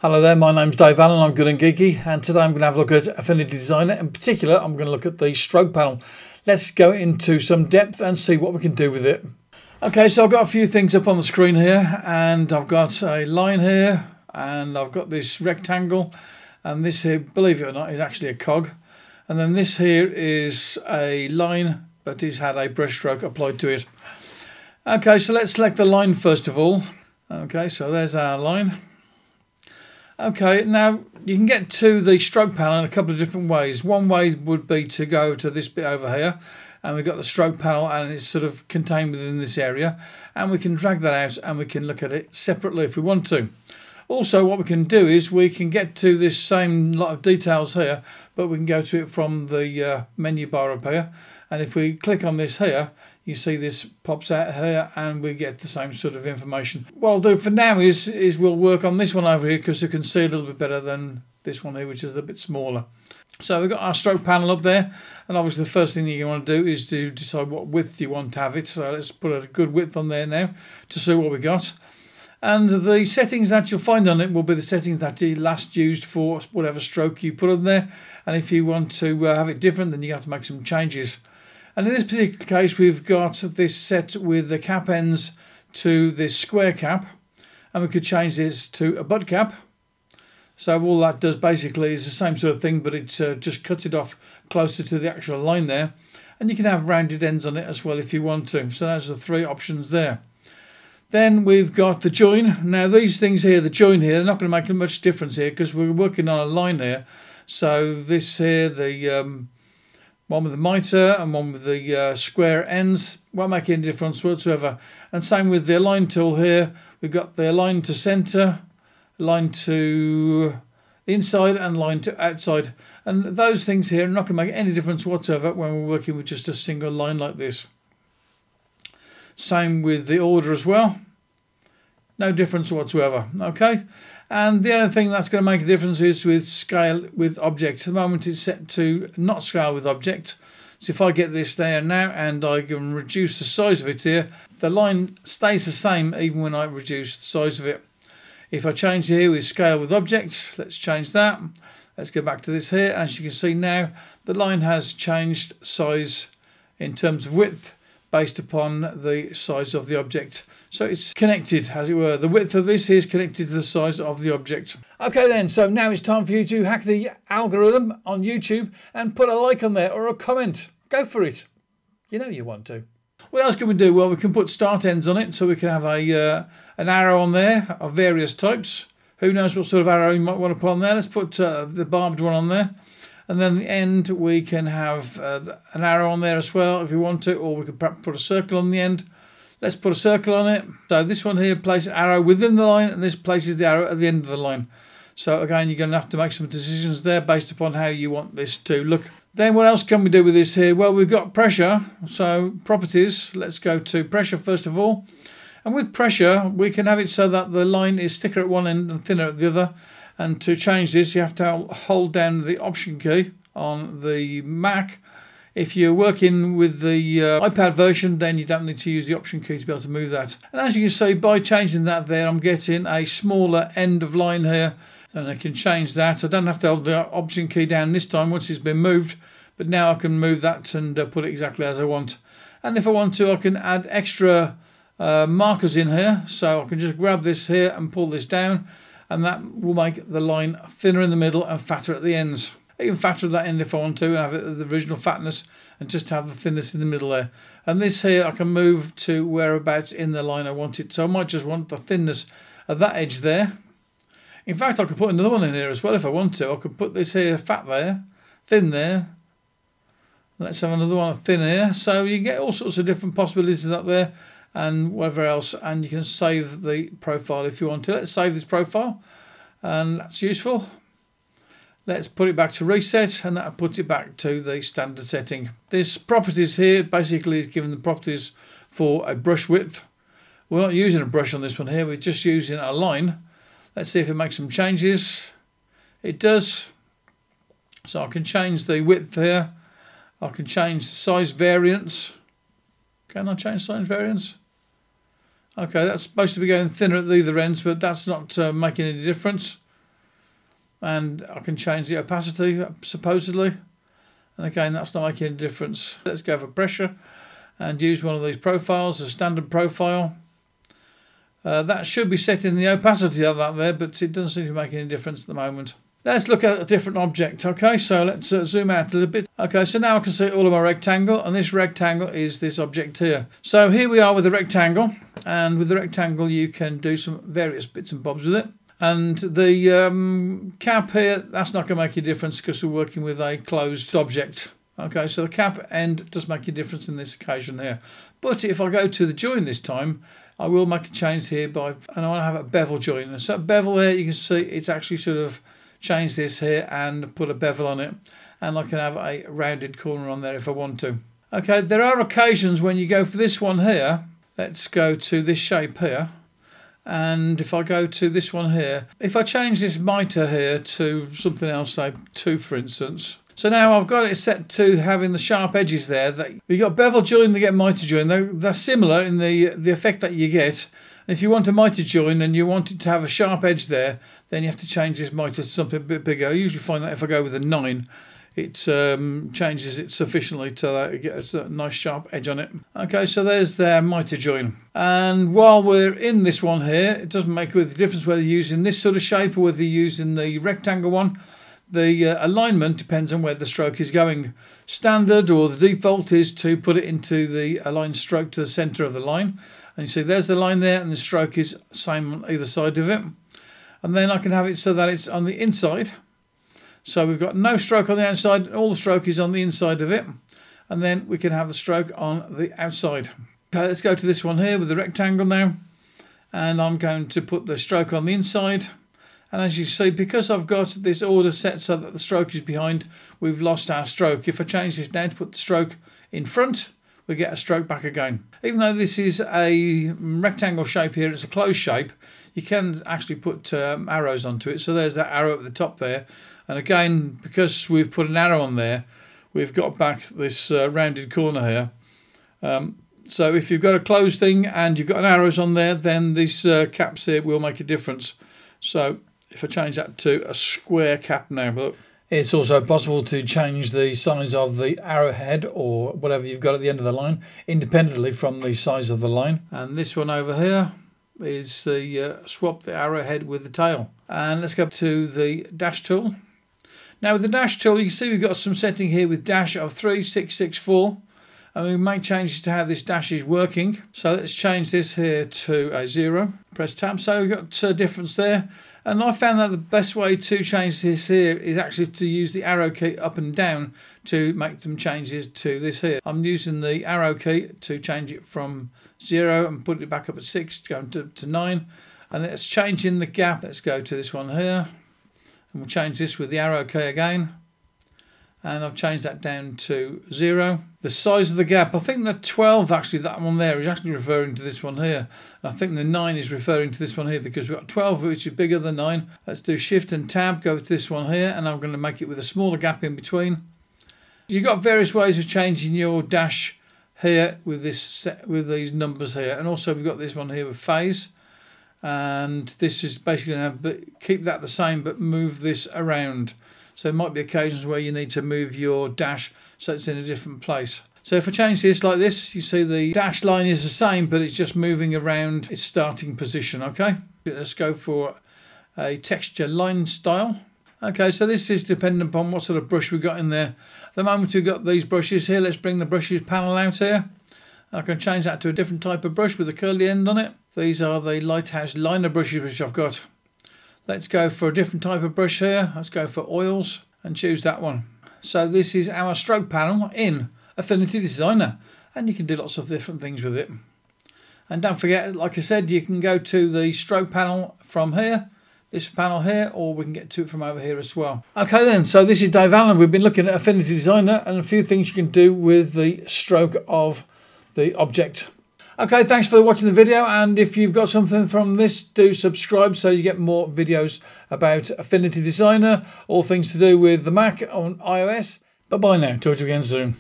Hello there, my name's Bevel and I'm good and geeky, and today I'm going to have a look at Affinity Designer. In particular, I'm going to look at the stroke panel. Let's go into some depth and see what we can do with it. Okay, so I've got a few things up on the screen here, and I've got a line here, and I've got this rectangle, and this here, believe it or not, is actually a cog. And then this here is a line, but it's had a brush stroke applied to it. Okay, so let's select the line first of all. Okay, so there's our line. Okay, now you can get to the stroke panel in a couple of different ways. One way would be to go to this bit over here, and we've got the stroke panel and it's sort of contained within this area, and we can drag that out and we can look at it separately if we want to. Also, what we can do is we can get to this same lot of details here, but we can go to it from the menu bar up here, and if we click on this here, you see this pops out here and we get the same sort of information. What I'll do for now is we'll work on this one over here because you can see a little bit better than this one here, which is a bit smaller. So we've got our stroke panel up there, and obviously the first thing you want to do is to decide what width you want to have it. So let's put a good width on there now to see what we got. And the settings that you'll find on it will be the settings that you last used for whatever stroke you put on there. And if you want to have it different, then you have to make some changes. And in this particular case, we've got this set with the cap ends to this square cap, and we could change this to a butt cap. So all that does basically is the same sort of thing, but it just cuts it off closer to the actual line there. And you can have rounded ends on it as well if you want to. So those are the three options there. Then we've got the join. Now these things here, the join here, they're not going to make much difference here because we're working on a line here. So this here, the one with the mitre and one with the square ends, won't make any difference whatsoever. And same with the align tool here. We've got the align to centre, align to inside and line to outside. And those things here are not going to make any difference whatsoever when we're working with just a single line like this. Same with the order as well. No difference whatsoever. Okay. And the only thing that's going to make a difference is with scale with object. At the moment it's set to not scale with object. So if I get this there now and I can reduce the size of it here, the line stays the same even when I reduce the size of it. If I change here with scale with object, let's change that. Let's go back to this here. As you can see now, the line has changed size in terms of width based upon the size of the object. So it's connected, as it were. The width of this is connected to the size of the object. Okay then, so now it's time for you to hack the algorithm on YouTube and put a like on there or a comment. Go for it. You know you want to. What else can we do? Well, we can put start ends on it, so we can have an arrow on there of various types. Who knows what sort of arrow you might want to put on there. Let's put the barbed one on there. And then the end, we can have an arrow on there as well if we want to, or we could perhaps put a circle on the end. Let's put a circle on it. So this one here places an arrow within the line, and this places the arrow at the end of the line. So again, you're going to have to make some decisions there based upon how you want this to look. Then what else can we do with this here? Well, we've got pressure. So properties, let's go to pressure first of all. And with pressure, we can have it so that the line is thicker at one end and thinner at the other. And to change this, you have to hold down the Option key on the Mac. If you're working with the iPad version, then you don't need to use the Option key to be able to move that. And as you can see, by changing that there, I'm getting a smaller end of line here. And I can change that. I don't have to hold the Option key down this time once it's been moved. But now I can move that and put it exactly as I want. And if I want to, I can add extra markers in here. So I can just grab this here and pull this down. And that will make the line thinner in the middle and fatter at the ends. Even fatter at that end if I want to, and have it at the original fatness and just have the thinness in the middle there. And this here I can move to whereabouts in the line I want it. So I might just want the thinness of that edge there. In fact, I could put another one in here as well if I want to. I could put this here fat there, thin there. Let's have another one thin here. So you get all sorts of different possibilities up there and whatever else, and you can save the profile if you want to. Let's save this profile, and that's useful. Let's put it back to reset, and that puts it back to the standard setting. This properties here basically is giving the properties for a brush width. We're not using a brush on this one here, we're just using a line. Let's see if it makes some changes. It does. So I can change the width here. I can change the size variance. Can I change size variance? Okay, that's supposed to be going thinner at either ends, but that's not making any difference. and I can change the opacity supposedly, and again that's not making a difference. Let's go for pressure and use one of these profiles, a standard profile. That should be set in the opacity of that there, but it doesn't seem to make any difference at the moment. Let's look at a different object. Okay, so let's zoom out a little bit. Okay, so now I can see all of my rectangle, and this rectangle is this object here. So here we are with the rectangle, and with the rectangle you can do some various bits and bobs with it. And the cap here, that's not going to make a difference because we're working with a closed object. Okay, so the cap end does make a difference in this occasion here. But if I go to the join this time, I will make a change here and I want to have a bevel join. So bevel here, you can see it's actually sort of changed this here and put a bevel on it. And I can have a rounded corner on there if I want to. Okay, there are occasions when you go for this one here. Let's go to this shape here. And if I go to this one here, if I change this mitre here to something else, say 2 for instance. So now I've got it set to having the sharp edges there. You've got bevel join, they get mitre join. They're similar in the effect that you get. And if you want a mitre join and you want it to have a sharp edge there, then you have to change this mitre to something a bit bigger. I usually find that if I go with a 9, it changes it sufficiently to get a nice sharp edge on it. Okay, so there's their mitre join. And while we're in this one here, it doesn't make a difference whether you're using this sort of shape or whether you're using the rectangle one. The alignment depends on where the stroke is going. Standard or the default is to put it into the aligned stroke to the centre of the line. And you see there's the line there and the stroke is same on either side of it. And then I can have it so that it's on the inside. So we've got no stroke on the outside, all the stroke is on the inside of it. And then we can have the stroke on the outside. Okay, let's go to this one here with the rectangle now. And I'm going to put the stroke on the inside. And as you see, because I've got this order set so that the stroke is behind, we've lost our stroke. If I change this now to put the stroke in front, we get a stroke back again. Even though this is a rectangle shape here, it's a closed shape, you can actually put arrows onto it. So there's that arrow at the top there. And again, because we've put an arrow on there, we've got back this rounded corner here. So if you've got a closed thing and you've got arrows on there, then these caps here will make a difference. So if I change that to a square cap now, look. It's also possible to change the size of the arrowhead or whatever you've got at the end of the line independently from the size of the line. And this one over here is the swap the arrowhead with the tail. And let's go to the dash tool. Now with the dash tool, you can see we've got some setting here with dash of 3664. And we make changes to how this dash is working. So let's change this here to a 0. Press tab. So we've got a difference there. And I found that the best way to change this here is actually to use the arrow key up and down to make them changes to this here. I'm using the arrow key to change it from 0 and put it back up at 6 going to 9. And let's change in the gap. Let's go to this one here. And we'll change this with the arrow key again. And I've changed that down to 0. The size of the gap, I think the 12 actually, that one there is actually referring to this one here. And I think the 9 is referring to this one here because we've got 12 which is bigger than 9. Let's do shift and tab, go to this one here, and I'm going to make it with a smaller gap in between. You've got various ways of changing your dash here with these numbers here. And also we've got this one here with phase. And this is basically going to keep that the same but move this around. So there might be occasions where you need to move your dash so it's in a different place. So if I change this like this, you see the dash line is the same, but it's just moving around its starting position, okay? Let's go for a texture line style. Okay, so this is dependent upon what sort of brush we've got in there. At the moment we've got these brushes here. Let's bring the brushes panel out here. I can change that to a different type of brush with a curly end on it. These are the Lighthouse liner brushes which I've got. Let's go for a different type of brush here. Let's go for oils and choose that one. So this is our stroke panel in Affinity Designer, and you can do lots of different things with it. And don't forget, like I said, you can go to the stroke panel from here, this panel here, or we can get to it from over here as well. Okay then, so this is Dave Allen. We've been looking at Affinity Designer and a few things you can do with the stroke of the object. Okay, thanks for watching the video, and if you've got something from this, do subscribe so you get more videos about Affinity Designer, all things to do with the Mac on iOS. Bye bye now, talk to you again soon.